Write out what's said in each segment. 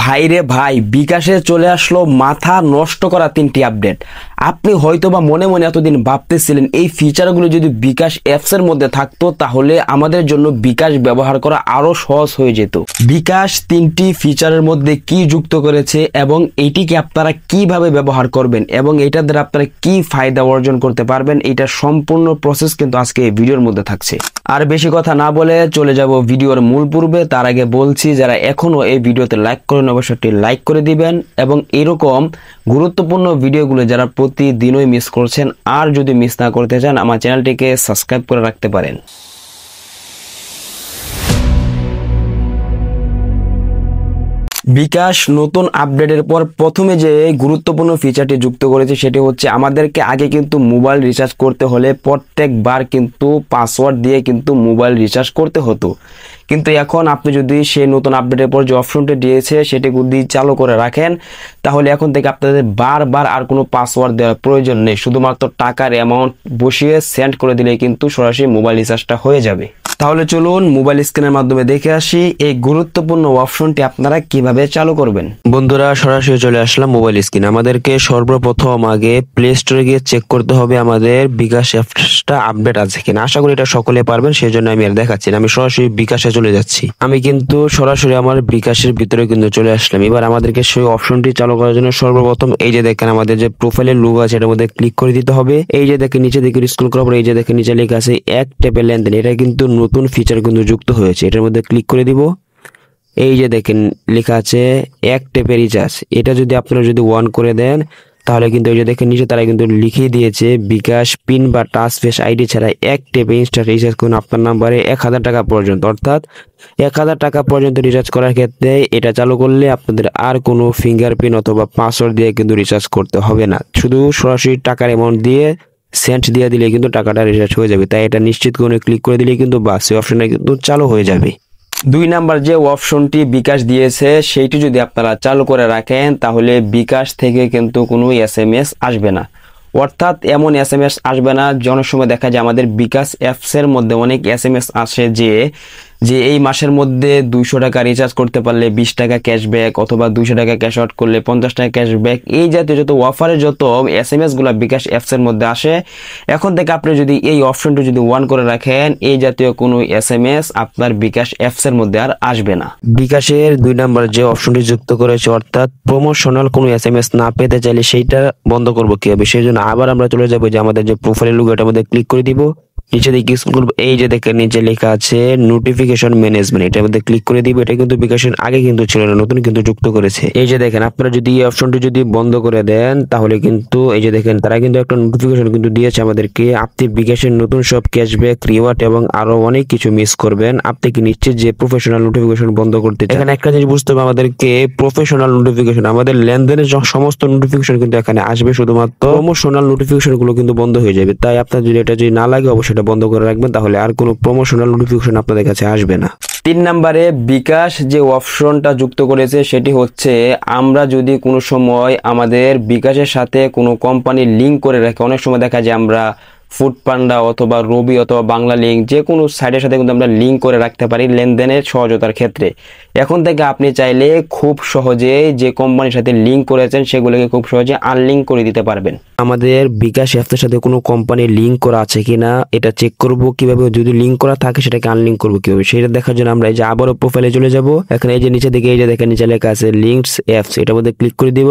ভাইরে ভাই, বিকাশে চলে আসলো মাথা নষ্ট করা 3টি আপডেট। আপনি হয়তোবা মনে মনে এতদিন ভাবতেছিলেন এই ফিচারগুলো যদি বিকাশ অ্যাপস এর মধ্যে থাকতো তাহলে আমাদের জন্য বিকাশ ব্যবহার করা আরো সহজ হয়ে যেত। বিকাশ 3টি ফিচারের মধ্যে কি যুক্ত করেছে এবং এটিকে আপনারা কিভাবে ব্যবহার করবেন এবং এটা দ্বারা আপনারা কি ফায়দা অর্জন করতে পারবেন, এটা সম্পূর্ণ প্রসেস কিন্তু আজকে এই ভিডিওর মধ্যে থাকছে। আর বেশি কথা না বলে চলে যাব ভিডিওর মূল পর্বে। তার আগে বলছি, যারা এখনো এই ভিডিওতে লাইক করেন অবশ্যই লাইক করে দিবেন এবং এরকম গুরুত্বপূর্ণ ভিডিওগুলো যারা প্রতিদিনই মিস করছেন আর যদি মিস না করতে চান আমার চ্যানেলটিকে সাবস্ক্রাইব করে রাখতে পারেন। বিকাশ নতুন আপডেটের পর প্রথমে যে গুরুত্বপূর্ণ ফিচারটি যুক্ত করেছে সেটি হচ্ছে আমাদেরকে আগে কিন্তু মোবাইল রিচার্জ করতে হলে প্রত্যেকবার কিন্তু পাসওয়ার্ড দিয়ে কিন্তু মোবাইল রিচার্জ করতে হতো, কিন্তু এখন আপনি যদি সেই নতুন আপডেটের পর যে অপশনটি দিয়েছে সেটি যদি চালু করে রাখেন তাহলে এখন থেকে আপনাদের বারবার আর কোনো পাসওয়ার্ড দেওয়ার প্রয়োজন নেই। শুধুমাত্র টাকার অ্যামাউন্ট বসিয়ে সেন্ড করে দিলে কিন্তু সরাসরি মোবাইল রিচার্জটা হয়ে যাবে। তাহলে চলুন মোবাইল স্ক্রিনের মাধ্যমে দেখে আসি এই গুরুত্বপূর্ণ অপশনটি আপনারা কিভাবে চালু করবেন। বন্ধুরা, সরাসরি চলে আসলাম মোবাইল স্ক্রিনে। আমাদেরকে সর্বপ্রথম আগে প্লে স্টোরে গিয়ে চেক করতে হবে আমাদের বিকাশ অ্যাপসটা আপডেট আছে কিনা। আশা করি এটা সকলে পারবেন, সেই জন্য আমি আর দেখাচ্ছি না, আমি সরাসরি বিকাশে চলে যাচ্ছি। আমি কিন্তু সরাসরি আমার বিকাশের ভিতরে কিন্তু চলে আসলাম। এবার আমাদেরকে সেই অপশনটি চালু করার জন্য সর্বপ্রথম এই যে দেখেন আমাদের যে প্রোফাইলের লোগো আছে এটার মধ্যে ক্লিক করে দিতে হবে। এই যে দেখেন নিচে দিকে স্ক্রল করার পর এই যে দেখেন নিচে লেখা আছে এক ট্যাপে লেনদেন, এটা কিন্তু নতুন ফিচার কিন্তু যুক্ত হয়েছে। এটার মধ্যে ক্লিক করে দিব। এই যে দেখেন লেখা আছে এক ট্যাপে রিচার্জ, এটা যদি আপনারা যদি অন করে দেন তাহলে কিন্তু এই যে দেখেন নিচে তারা কিন্তু লিখিয়ে দিয়েছে বিকাশ পিন বা টাচ ফেস আইডি ছাড়া এক ট্যাপে ইনস্ট্যান্ট রিচার্জ করুন আপনার নাম্বারে 1000 টাকা পর্যন্ত। অর্থাৎ 1000 টাকা পর্যন্ত রিচার্জ করার ক্ষেত্রে এটা চালু করলে আপনাদের আর কোনো ফিঙ্গারপ্রিন্ট অথবা পাসওয়ার্ড দিয়ে কিন্তু রিচার্জ করতে হবে না, শুধু সরাসরি টাকার অ্যামাউন্ট দিয়ে সেন্ট দিয়ে দিলে কিন্তু টাকাটা রিচার্জ হয়ে যাবে। তাই এটা নিশ্চিত করে ক্লিক করে দিলে কিন্তু বাস এই অপশনটা কিন্তু চালু হয়ে যাবে। 2 নাম্বার যে অপশনটি বিকাশ দিয়েছে সেইটি যদি আপনারা চালু করে রাখেন তাহলে বিকাশ থেকে কিন্তু কোনো SMS আসবে না। অর্থাৎ এমন SMS আসবে না, অনেক সময় দেখা যায় আমাদের বিকাশ অ্যাপসের মধ্যে অনেক SMS আসে যে এই মাসের মধ্যে 200 টাকা রিচার্জ করতে পারলে 20 টাকা ক্যাশব্যাক অথবা 200 টাকা ক্যাশ আউট করলে 50 টাকা ক্যাশব্যাক, এই জাতীয় যত অফারের যত SMS গুলা বিকাশ অ্যাপসের মধ্যে আসে। এখন থেকে আপনি যদি এই অপশনটি যদি অন করে রাখেন এই জাতীয় কোনো SMS আপনার বিকাশ অ্যাপসের মধ্যে আর আসবে না। বিকাশের 2 নাম্বার যে অপশনটি যুক্ত করেছে অর্থাৎ প্রমোশনাল কোনো SMS না পেতে চাইলে সেইটা বন্ধ করবো কিভাবে, সেই জন্য আবার আমরা চলে যাবো যে আমাদের যে প্রোফাইলের লোগো এটার মধ্যে ক্লিক করে দিব। নিচে দিকে স্ক্রল করব, এই যে দেখেন নিচে লেখা আছে নোটিফিকেশন ম্যানেজমেন্ট, এটার মধ্যে ক্লিক করে দিব। এটা কিন্তু বিকাশের আগে কিন্তু ছিল না, নতুন কিন্তু যুক্ত করেছে। এই যে দেখেন আপনারা যদি এই অপশনটি যদি বন্ধ করে দেন তাহলে কিন্তু এই যে দেখেন তারা কিন্তু একটা নোটিফিকেশন কিন্তু দিয়েছে আমাদেরকে, আপনি বিকাশের নতুন সব ক্যাশব্যাক রিওয়ার্ড এবং আরো অনেক কিছু মিস করবেন। আপনি কি নিশ্চিত যে প্রফেশনাল নোটিফিকেশন বন্ধ করতে চান? এখানে একটা জিনিস বুঝতে হবে, আমাদেরকে প্রফেশনাল নোটিফিকেশন আমাদের লেনদেনের সমস্ত নোটিফিকেশন কিন্তু এখানে আসবে, শুধুমাত্র প্রমোশনাল নোটিফিকেশন গুলো কিন্তু বন্ধ হয়ে যাবে। তাই আপনার যদি এটা যদি না লাগে অবশ্যই বন্ধ করে রাখবেন, তাহলে আর কোনো প্রমোশনাল নোটিফিকেশন আপনাদের কাছে আসবে না। 3 নম্বরে বিকাশ যে অপশনটা যুক্ত করেছে সেটি হচ্ছে আমরা যদি কোনো সময় আমাদের বিকাশের সাথে কোনো কোম্পানি লিংক করে রাখি, অনেক সময় দেখা যায় আমরা ফুড পান্ডা অথবা রবি অথবা বাংলা লিঙ্ক যে কোনো সাইটের সাথে কিন্তু আমরা লিঙ্ক করে রাখতে পারি লেনদেনের সহজতার ক্ষেত্রে। এখন থেকে আপনি চাইলে খুব সহজে যে কোম্পানির সাথে লিঙ্ক করেছেন সেগুলোকে খুব সহজে আনলিঙ্ক করে দিতে পারবেন। আমাদের বিকাশ অ্যাপসের সাথে কোনো কোম্পানি লিঙ্ক করা আছে কিনা এটা চেক করব কিভাবে, যদি লিঙ্ক করা থাকে সেটাকে আনলিঙ্ক করবো কিভাবে সেটা দেখার জন্য আমরা এই যে আবারও প্রোফাইলে চলে যাব। এখানে এই যে নিচে দিকে এই যে দেখেন নিচে লেখা আছে লিঙ্কস অ্যাপস, এটার মধ্যে ক্লিক করে দিব।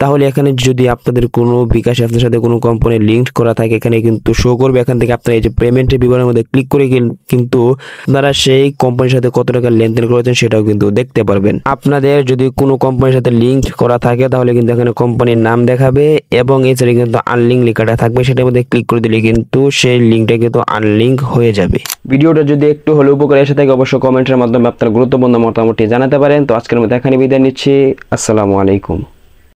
তাহলে এখানে যদি আপনাদের কোনো বিকাশ অ্যাপসের সাথে কোনো কোম্পানি লিঙ্ক করা থাকে এখানে কিন্তু শো করবে। এখান থেকে আপনারা এই যে পেমেন্টের বিবরণের মধ্যে ক্লিক করে কিন্তু আপনারা সেই কোম্পানির সাথে কত টাকা লেনদেন করেছেন সেটাও কিন্তু দেখতে পারবেন। আপনাদের যদি কোনো কোম্পানির সাথে লিঙ্ক করা থাকে তাহলে কিন্তু এখানে কোম্পানির নাম দেখাবে এবং এছাড়া কিন্তু আনলিঙ্ক লেখাটা থাকবে, সেটার মধ্যে ক্লিক করে দিলে কিন্তু সেই লিঙ্কটা কিন্তু আনলিঙ্ক হয়ে যাবে। ভিডিওটা যদি একটু হলে উপকার এসে থাকে অবশ্যই কমেন্টের মাধ্যমে আপনার গুরুত্বপূর্ণ মতামতটি জানাতে পারেন। তো আজকের মতো এখানে বিদায় নিচ্ছি, আসসালামু আলাইকুম।